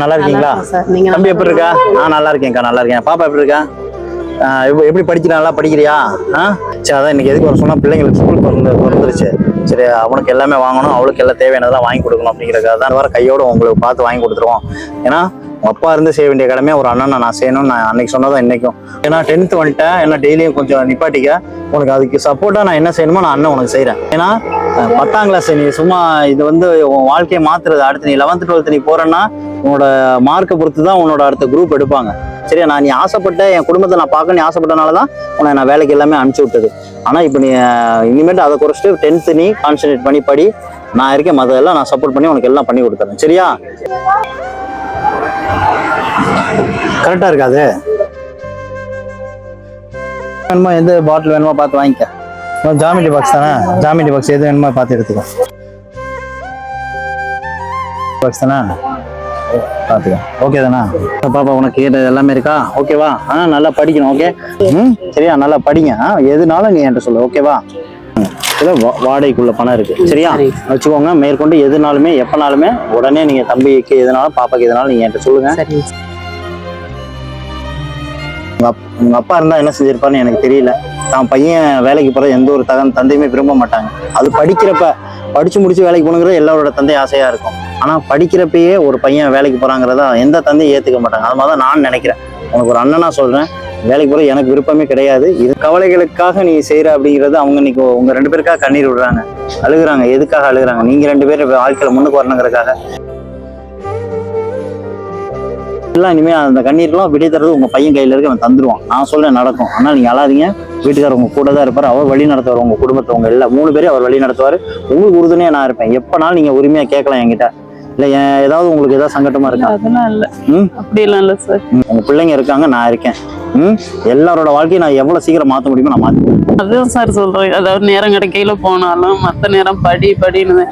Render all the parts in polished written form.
நல்லா இருக்கீங்களா? தம்பி எப்படி இருக்கா? நான் நல்லா இருக்கேன்க்கா, நல்லா இருக்கேன். பாப்பா எப்படி இருக்கா? எப்படி படிக்கிறா? நல்லா படிக்கிறியா? சரி, அதான் இன்னைக்கு எதுக்கு வர சொன்னா, பிள்ளைங்களுக்கு ஸ்கூல் திறந்துருச்சு. சரி, அவனுக்கு எல்லாமே வாங்கணும், அவளுக்கு எல்லாம் தேவையானதெல்லாம் வாங்கி கொடுக்கணும் அப்படிங்கிறக்காக தான் வர கையோட உங்களுக்கு பார்த்து வாங்கி கொடுத்துருவோம். ஏன்னா அப்பா இருந்து செய்ய வேண்டிய கடமையை ஒரு அண்ணனை நான் செய்யணும்னு நான் அன்னைக்கு சொன்னதான் இன்னைக்கும். ஏன்னா 10th வந்துட்டேன், ஏன்னா டெய்லியும் கொஞ்சம் நிப்பாட்டிக்க, உனக்கு அதுக்கு சப்போர்ட்டா நான் என்ன செய்யணுமோ நான் அண்ணன் உனக்கு செய்யறேன். ஏன்னா 10ஆம் கிளாஸ் நீ சும்மா இது உன் வாழ்க்கையை மாத்துறது. அடுத்து நீ 11th 12th நீ போறேன்னா உன்னோட மார்க்கை பொறுத்து தான் உன்னோட அடுத்த குரூப் எடுப்பாங்க. சரியா? நான் நீ ஆசைப்பட்ட என் குடும்பத்தை நான் பார்க்க நீ ஆசைப்பட்டனாலதான் உன்னை நான் வேலைக்கு எல்லாமே அனுப்பிச்சு விட்டது. ஆனா இப்ப நீ இனிமேட்டு அதை குறைச்சிட்டு 10th நீ கான்சென்ட்ரேட் பண்ணி படி. நான் இருக்கேன், மதெல்லாம் நான் சப்போர்ட் பண்ணி உனக்கு எல்லாம் பண்ணி கொடுத்துறேன். சரியா? கரெக்டா இருக்காது? வேணுமா, எந்த பாட்டில் வேணுமா பார்த்து வாங்கிக்க. ஜாமெட்ரி பாக்ஸ் தானே, ஜாமெட்ரி பாக்ஸ் எது வேணுமா பார்த்து எடுத்துக்கோ. பாக்ஸ் தானே, பார்த்துக்க. ஓகே தானே? பாப்பா உனக்கு எல்லாமே இருக்கா? ஓகேவா? நல்லா படிக்கணும். ஓகே, சரியா? நல்லா படிங்க. எதுனாலும் நீ என்கிட்ட சொல்லு. ஓகேவா? வாடகைக்குள்ள பணம் இருக்கு. சரியா? வச்சுக்கோங்க. மேற்கொண்டு எதுனாலுமே எப்பனாலுமே உடனே நீங்க தம்பிக்கு எதுனாலும் பாப்பாக்கு எதுனாலும் நீங்க என்கிட்ட சொல்லுங்க. உங்க அப்பா இருந்தா என்ன செஞ்சிருப்பாருன்னு எனக்கு தெரியல. தான் பையன் வேலைக்கு போறது எந்த ஒரு தந்தையுமே விரும்ப மாட்டாங்க. அது படிச்சு முடிச்சு வேலைக்கு போகணுங்கிறது எல்லாரோட தந்தை ஆசையா இருக்கும். ஆனா படிக்கிறப்பயே ஒரு பையன் வேலைக்கு போறாங்கிறதா எந்த தந்தையும் ஏத்துக்க மாட்டாங்க. அது மாதிரிதான் நான் நினைக்கிறேன். உனக்கு ஒரு அண்ணனா சொல்றேன், வேலைக்கு போற எனக்கு விருப்பமே கிடையாது. இது கவலைகளுக்காக நீ செய்யற அப்படிங்கிறது. அவங்க இன்னைக்கு உங்க 2 பேருக்காக கண்ணீர் விடுறாங்க, அழுகுறாங்க. எதுக்காக அழுகுறாங்க? நீங்க 2 பேரும் வாழ்க்கையில முன்னுக்கு வரணுங்கிறதுக்காக. எல்லாம் இனிமே அந்த கண்ணீர்லாம் விடை தர்றது உங்க பையன் கையில இருக்கு, அவன் தந்துருவான். நான் சொல்றேன் நடக்கும். ஆனால் நீங்க அழாதீங்க. வீட்டுக்காரர் உங்க கூட தான் இருப்பாரு. அவர் வழி நடத்துவார் உங்க குடும்பத்தை. உங்க எல்லா 3 பேரையும் அவர் வழி நடத்துவாரு. உங்களுக்கு உறுதுணையா நான் இருப்பேன். எப்பனாலும் நீங்க உரிமையா கேட்கலாம் என்கிட்ட. இல்ல ஏதாவது உங்களுக்கு ஏதாவது சங்கட்டமா இருக்கா? அதெல்லாம் இல்ல. அப்படியெல்லாம் இல்ல சார். உங்க பிள்ளைங்க இருக்காங்க, நான் இருக்கேன். எல்லாரோட வாழ்க்கையை நான் எவ்வளவு சீக்கிரம் மாத்த முடியுமோ நான் மாத்திக்கிறேன். அதுவும் சார் சொல்றேன். அதாவது நேரம் கிடைக்கையில போனாலும் மத்த நேரம் படின்னு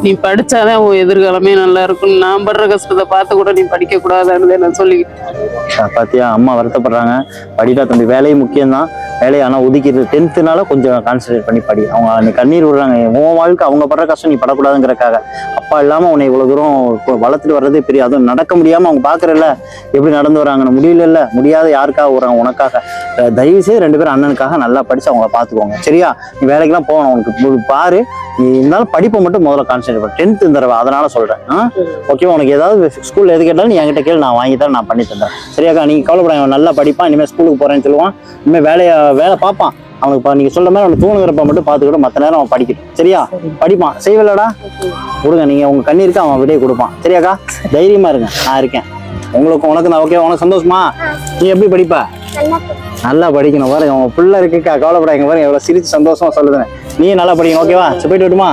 நீ படிச்சாதான் உன் எதிர்காலமே நல்லா இருக்கும். நான் படுற கஷ்டத்தை பார்த்து கூட நீ படிக்க கூடாதுன்னு நான் சொல்லிக்கிட்டேன். பாத்தியா, அம்மா வருத்தப்படுறாங்க. படிடா தம்பி, வேலையும் முக்கியம்தான். வேலையை ஆனா ஒதுக்கிட்டு 10th கொஞ்சம் கான்சன்ட்ரேட் பண்ணி படி. அவங்க நீ கண்ணீர் விடுறாங்க. உன் வாழ்க்கை அவங்க படுற கஷ்டம் நீ படக்கூடாதுங்கிறக்காக. அப்பா இல்லாம உன்னை இவ்வளவு தூரம் வளர்த்துட்டு வர்றதே பெரிய. அதுவும் நடக்க முடியாம அவங்க பாக்குறல்ல எப்படி நடந்து வராங்கன்னு. முடியல, முடியாத யாருக்காக வராங்க? உனக்காக. தயவு செய்து 2 பேரும் அண்ணனுக்காக நல்லா படிச்சு அவங்கள பாத்துக்கோங்க. சரியா? நீ வேலைக்கெல்லாம் போகணும். உனக்கு பாரு, நீ இருந்தாலும் படிப்பை மட்டும் முதல்ல கான்சன்ட்ரேட் பண்ண. 10th இந்த தடவை அதனால சொல்றேன். ஓகேவா? உனக்கு ஏதாவது ஸ்கூல்ல எது கேட்டாலும் நீ என்கிட்ட கேள்வி, நான் வாங்கி தரேன், நான் பண்ணி தந்தேன். சரியாக்கா? நீங்க கவலைப்படாங்க. நல்லா படிப்பான். இனிமேல் ஸ்கூலுக்கு போறேன்னு சொல்லுவான். இனிமேல் வேலை பார்ப்பான். அவனுக்கு நீங்க சொல்ற மாதிரி அவனுக்கு தூணுங்கிறப்ப மட்டும் பாத்துக்கிட்டு மற்ற நேரம் அவன் படிக்கணும். சரியா? படிப்பான். செய்வலடா கொடுங்க. நீங்க உங்க கண்ணீருக்கு அவன் விடையை கொடுப்பான். சரியாக்கா? தைரியமா இருங்க, நான் இருக்கேன். உனக்கு நான் ஓகே. உனக்கு சந்தோஷமா? நீ எப்படி படிப்ப? நல்லா படிக்கணும். பாருங்க உங்க பிள்ளை இருக்குக்கா, கவலைப்படாங்க. பாருங்க எவ்வளவு சிரிச்சு சந்தோஷமா சொல்லுதுன்னு. நீ நல்லா படிக்கணும். ஓகேவா? போயிட்டு விட்டுமா?